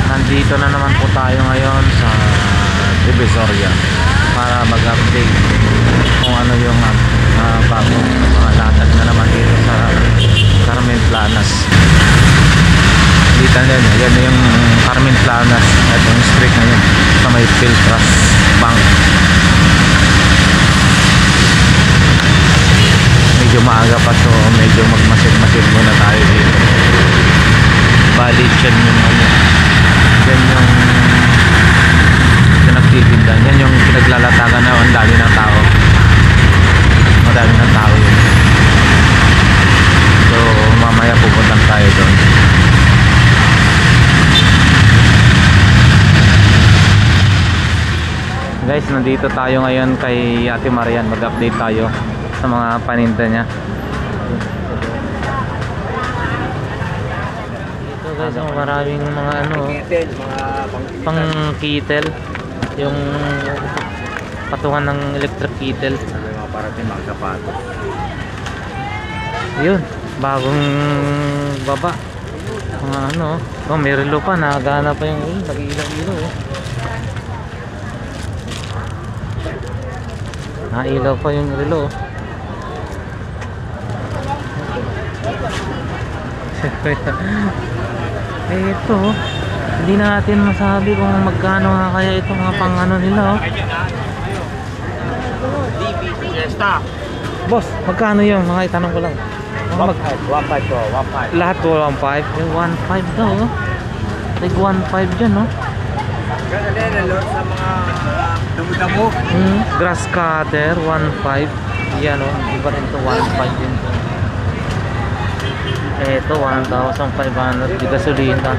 Nandito na naman po tayo ngayon sa Divisoria para mag-update kung ano yung bagong mga latag na naman dito sa Carmen Planas. Dito na yan yung Carmen Planas at yung street na yun sa may Philtrust Bank. Medyo maaga pa, so medyo magmasid-masid muna tayo dito. Bali dyan yung ano, yan yung pinagtitindan, yan yung pinaglalatagan na ang dami ng tao, madami ng tao yun. So mamaya pupuntan tayo doon. Guys, nandito tayo ngayon kay Ate Marian, mag-update tayo sa mga paninda niya. Ito guys, maraming mga ano, pang kettle, yung patungan ng electric kettle. Mga parating mga sapatos. Yun, bagong baba. Mga ano, oh, may relo pa, nagana pa yung nag-ilaw-ilaw eh. Nailaw pa yung relo. Eh ito, hindi natin masabi kung magkano nga kaya ito mga pang ano nila. Boss, magkano yung mga itanong ko lang? 1.5 to 1.5. Lahat to 1.5? 1.5 daw. Tig 1.5 dyan, no? Kaya nalilot sa mga damo-damo. Grass cutter 1.5. Yan, no? Iba rin to 1.5 din to. Ito 1,500 di gasolina.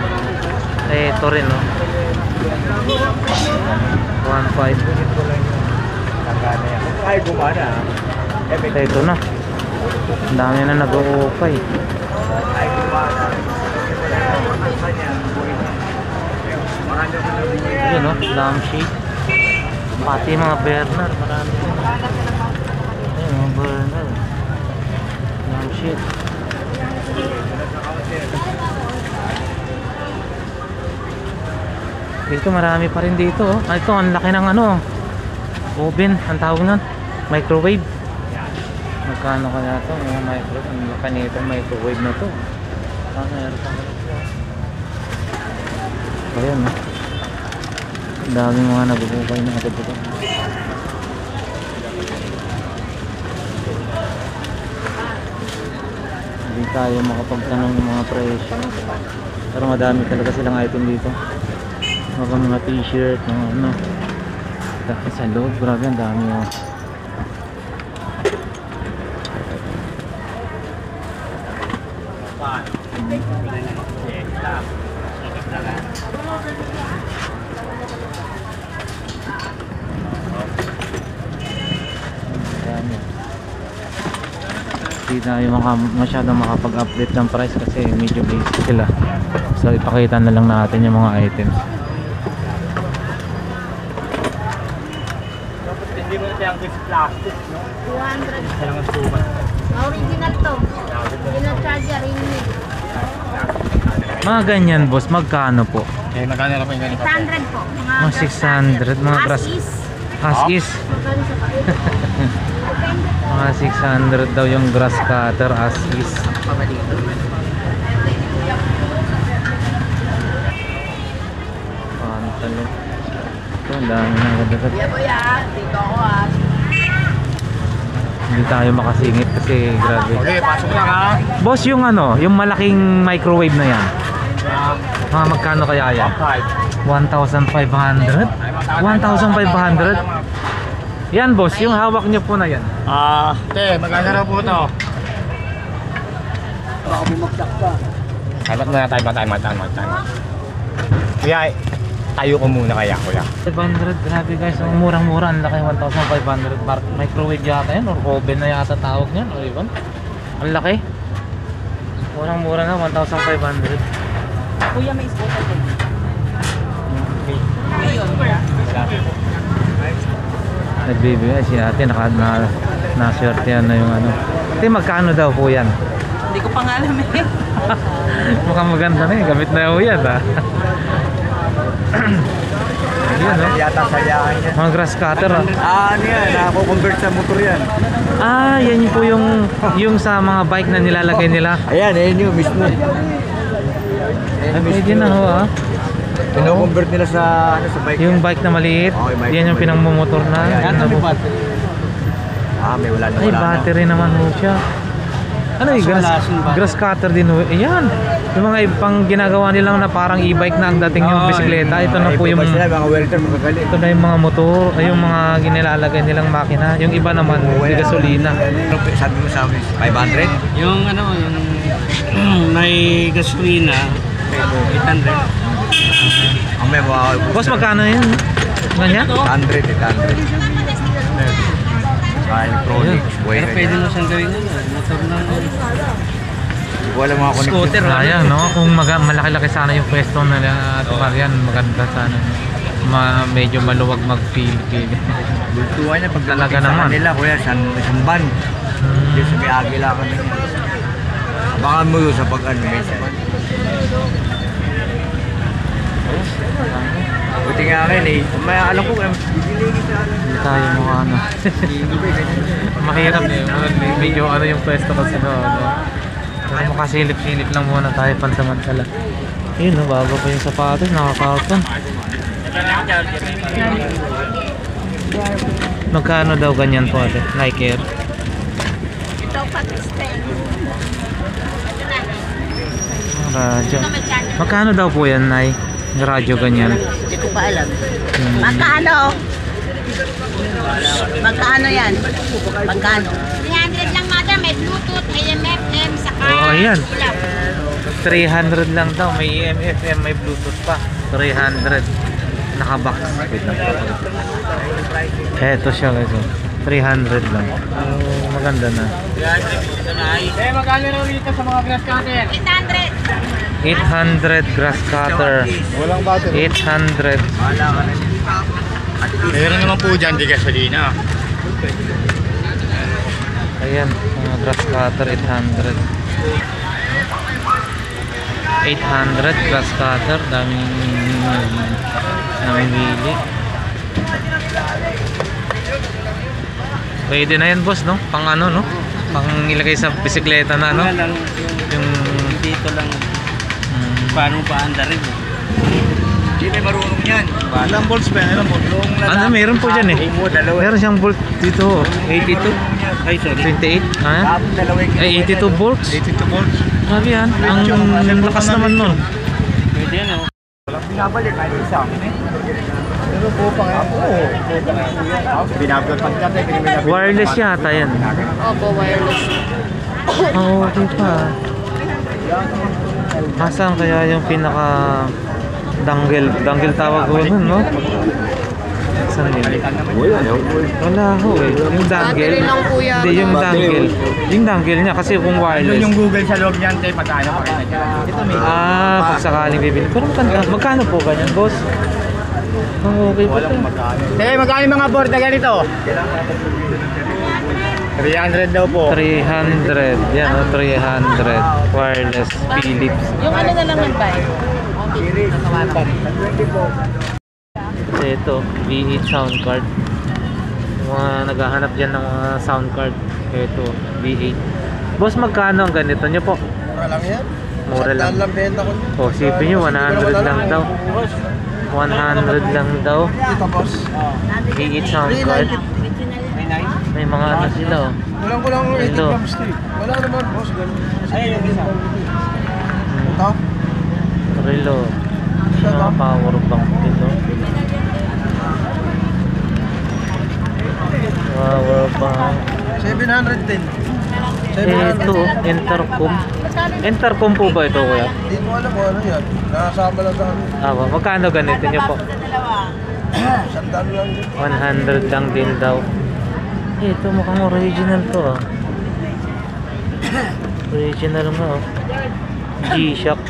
Ito rin, no? 1.5. Ay, gumana. Ito na. Ang dami na nag-o-okay. Ay, gumana. Yun, no? Lampshade. Pati mga burner. Marami din. Ayun, mga burner. Lampshade. Dito marami pa rin dito, oh. Ito ang laki ng ano, oven ang tawag nun, microwave. Magkano kaya ito, mga microwave, ang laki nito microwave na to. Meron pa ito. Ayan, oh. Ang dami mga nabubukay na agad dito. Hindi tayo makapagtanong ng mga presyo, pero madami talaga silang item dito. Mga t-shirt, mga ano. Dahil sa loob, grabe ang dami, oh. Hindi tayo masyadong makapag-update ng price kasi medyo basic sila. So ipakita na lang natin yung mga items. Hindi mo siyang plastic, no? 200. Kailangan suman. Original to. Original charger, ring. Mga ganyan, boss, magkano po? Eh, magkano lang po yung ganito? 600 po. Mga 600, mga grass. As is. Mga 600 daw yung grass cutter as is. Pantalo. Ito, ang dami na agad-agad. Dito ako ah. Hindi tayo makasingit kasi grabe. Okay, pasok lang ha. Boss, yung ano, yung malaking microwave na yan. Mga magkano kaya yan? 1,500? 1,500? Yan, boss, yung hawak nyo po na yan. Te, magkano na po ito? Baka bumagsak ka. Haymat muna tayo, Kuya, tayo ko muna kaya, kuya. 500, grabe guys, ang murang-mura, ang laki, 1,500. Microwave yata yan, or oven na yata tawag niyan, o iban? Ang laki. Murang-mura na, 1,500. Kuya, may scooter din. Okay. Ayun. Nagbibigay si ate, na-swertehan na yung ano. Ate, magkano daw po yan? Hindi ko pa nga alam eh. Mukhang maganda na eh, gamit na po yan ha. Yun, no? Yata sayahan niya. Mga grass cutter, ah. Ano yan? Nako-convert sa motor yan. Ah, yan po yung sa mga bike na nilalagay nila. Ayan, ayan yung mismo. Ay, pwede na ho, ah. Kino-convert nila sa sa bike. Yung bike na maliit, Oh, yung bike yan na yung maliit. pinangmomotor na. Ayan, Yan na po. May wala na Ay, battery naman ho siya. Ano yung grass cutter din ho? Ayan. Yung mga pang ginagawa nilang na parang e-bike na ang dating yung bisikleta. Ito na po yung sila, mga welder, magagaling. ito na yung mga motor, ay yung mga ginilalagay nilang makina. Yung iba naman, may gasolina. Sabi mo sa amin, 500? Yung ano, yung may gasolina, 800. Ang may mga Boss, magkano yun? Ganyan? 100, 800. Sa electronics, buhay Pero na pwede yan. mo siyang gawin ano, motor ng Wala mga scooter. Sayang, no? Kung malaki-laki sana yung pwesto na Marian, maganda sana. Medyo maluwag mag-pili-pili. Bultuhan niya, pag Talaga dumating sa naman. kanila, kuya, isang ban. Hindi sa may agila kami niya. Abangan mo yun sa pag-ano, may isa. Buti nga akin eh. May alam ko, bibili sa ano. Hindi tayo mukha ano. Mahirap eh. Medyo ano yung pwesto kasi no. Pero makasilip-silip lang muna tayo pansamantala. Yun, no, bago pa yung sapatos, nakakauton. Magkano daw ganyan po ate? Nike Air? Ito, Pakistan. Radyo. Magkano daw po yan, Nay? Yung radyo ganyan. Hindi ko pa alam. Hmm. Magkano? Magkano yan? Magkano? 300 lang, madam. May Bluetooth, AM, FM, saka Oo, ayan. ulap. 300 lang daw. May EM, FM, may Bluetooth pa. 300. Nakabox. Wait lang. Eto siya guys. 300 lang. Oh, maganda na. Magkano na dito sa mga grass cutter? 800. 800 grass cutter. Walang battery. 800. Wala ka na. Meron naman po dyan, di gasolina. Ayan, mga grass cutter 800. 800 grass cutter, daming namimili. Pwede na yan boss, no? Pang ano, no? Pang ilagay sa bisikleta na, no? Lang, Yung dito lang, paano pa anda rin. Hindi may marunong yan. Ilang volts ba? Ilang volts? ano, meron po dyan eh. Dalawa. Meron siyang volt dito. 82? Ay, sorry. 28. Ha? Tapos dalawa yung Ay, 82 volts. 82 volts. Grabe yan. Ang lakas naman nun. Pwede yan, oh. Binabalik kahit isa. Pero po pa nga. Oo. Binabalik pag dati. Wireless yata yan. Opo, wireless. Oo, okay pa. Asan kaya yung pinaka dangle tawag ko nun, no? Saan yun? Wala ho eh. Yung dangle. Battery lang po yan. Hindi, yung dangle. Yung dangle niya kasi kung wireless. Yung Google sa loob niyan, tayo magkano pa rin. Ito may. Pag sakaling bibili. Pero magkano po ganyan, boss? Oh, okay po. Magkano yung mga board na ganito? 300 daw po. 300. Yan, oh, 300. Wireless Philips. Yung ano na lang nag-buy? Ito, V8 sound card. Yung mga naghahanap dyan ng mga sound card. Ito, V8. Boss, magkano ang ganito nyo po? Mura lang yan. Mura lang. benta ko. O, sipin nyo, 100 lang daw. 100 lang daw. Dito boss. V8 sound card. May mga ano sila, oh. Kulang 80 grams Wala naman boss. Ayun yung isa. Hmm. Relo. Mga power bank dito. Power bank. 710. Ito, intercom. Intercom po ba ito, kuya? Hindi ko alam kung ano yan. Nakasama lang sa Magkano ganito nyo po? sandaan lang. 100 lang din daw. Ito mukhang original to, ah. Original nga, oh. G-Shock.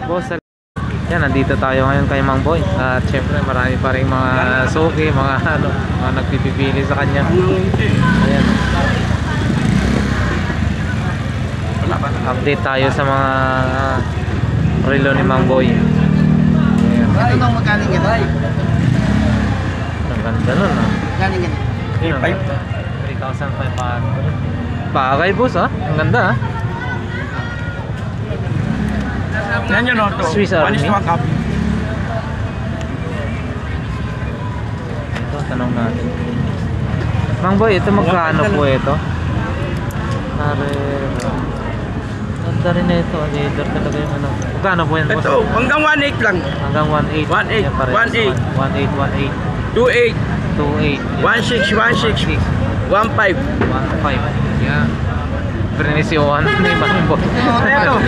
Boss, yan, nandito tayo ngayon kay Mang Boy. At syempre marami pa rin mga suki, mga ano, mga nagpipili sa kanya. Ayan. Update tayo sa mga relo ni Mang Boy. Ayan. Ano nang magaling yan? Ang ganda nun ah. Magaling yan. Yun, 3,500. Bagay boss ah. Ang ganda ah. Yan yun, Otto. Swiss Army. One is to one copy. Ito, tanong natin. Mang Boy, ito magkano po ito? Carrera. Ganda rin na ito. Leather talaga yung ano. Magkano po yan boss? Ito, hanggang 1.8 lang. Hanggang 1.8. 1.8, Yan, parehas. 1.8. 1.8, 2.8. 1.8. 1.6, 1.6. 1.5. 1.5. Yan. Prenisyohan ni Mang Boy. Ito,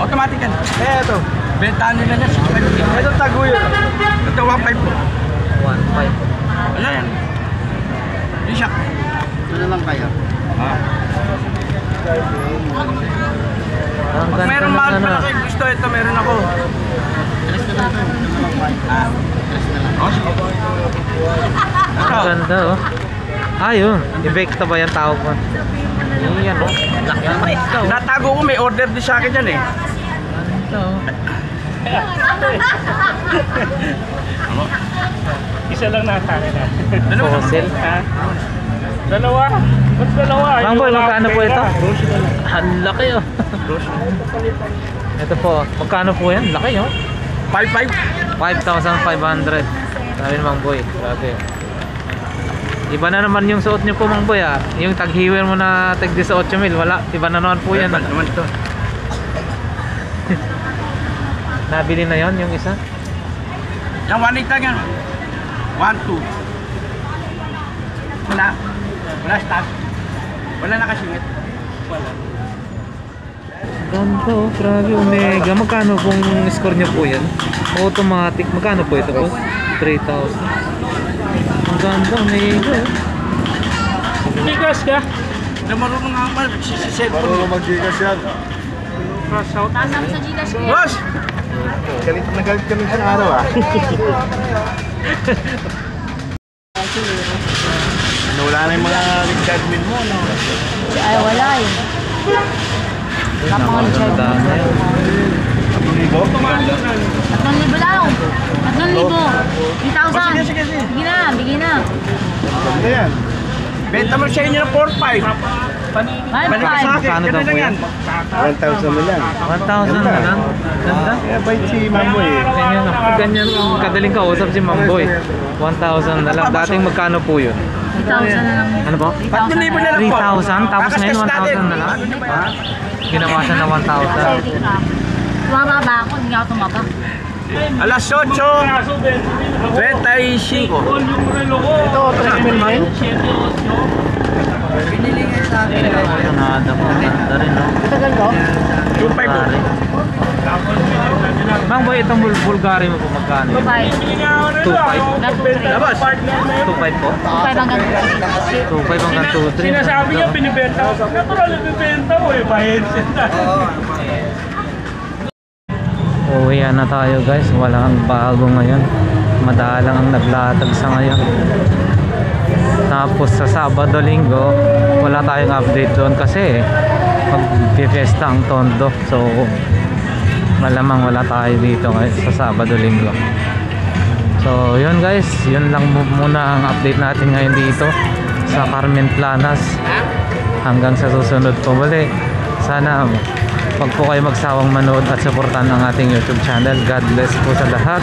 automatic yan. Ito, bentahan nila na. Ito, taguyo. Ito, 1.5 po. 1.5. Ano yan? Hindi siya. Ito na lang kaya. Ang Pag ganda meron ng mahal ano. pala kayo gusto, ito meron ako. Ang ganda oh. Ayun. Ibekta ba yan tawag mo? Yan oh. Laki ang presto. Tinatago ko, may order din sa akin yan eh. Ganda oh. Isa lang nasa akin ah. Fossil. Dalawa. Ba't dalawa? Mang Boy, magkano po ito? Ang laki oh. Ito po. Magkano po yan? Laki oh. 5.5. 5,500. Sabi ni Mang Boy. Grabe. Iba na naman yung suot niyo po Mang Boy ah. Yung taghiwin mo na tag 18,000. Wala. Iba na naman po yan. Iba naman ito. Nabili na yon yung isa? Yung 1.8 lang yan. 1.2. Wala. Wala start. Wala nakasingit. Wala. Ganda oh, grabe Omega. Magkano pong score niyo po yan? Automatic. Magkano po ito po? 3,000. Ang ganda Omega oh. Gigas ka? Na marunong nga pa. Nagsisiset ko. Marunong mag-gigas yan. Tasam sa Gcash ko yan. Boss! Galit na galit kami sa araw ah. Ano, wala na yung mga Richard Mill mo, no? Ay, wala eh. Napakaganda na yun. 3,000 lang. 3,000. 3,000. Sige. Bigyan na, bigyan na. Ano yan? Benta mo sa inyo ng 4.5. Balik ka sa akin. Magkano daw Ganun po lang yan? yan. 1,000 mo lang. 1,000 na lang. Ganda. Kaya bait si Mamo eh. Ganyan, ganyan kadaling kausap si Mang Boy. 1,000 na lang. Dating magkano po yun? 3,000 na lang. Ano po? 3,000 na lang po. 3,000? Tapos ngayon 1,000 na lang? Ha? Ginawa siya na 1,000. Tumaba ba ako? Hindi ako tumaba. Alas 8. 25. Ito, 3 mil mo yun? Nada po. Ganda rin, no? Tagal ko? 2.5 po. Bulgari. Mang Boy, itong Bulgari mo po magkano? 2,500. 2,500? Labas. 2,500 po? 2,500 hanggang 2,500 hanggang 2,300. Sinasabi niya binibenta ko. Natural na binibenta ko eh. Pahensin na. Uwi na tayo guys. Walang bago ngayon. Madalang ang naglatag sa ngayon. Tapos sa Sabado Linggo wala tayong update doon kasi magpifiesta ang Tondo. So malamang wala tayo dito sa Sabado Linggo. So yun guys, yun lang muna ang update natin ngayon dito sa Carmen Planas. Hanggang sa susunod po muli. Sana wag po kayo magsawang manood at suportahan ang ating YouTube channel. God bless po sa lahat.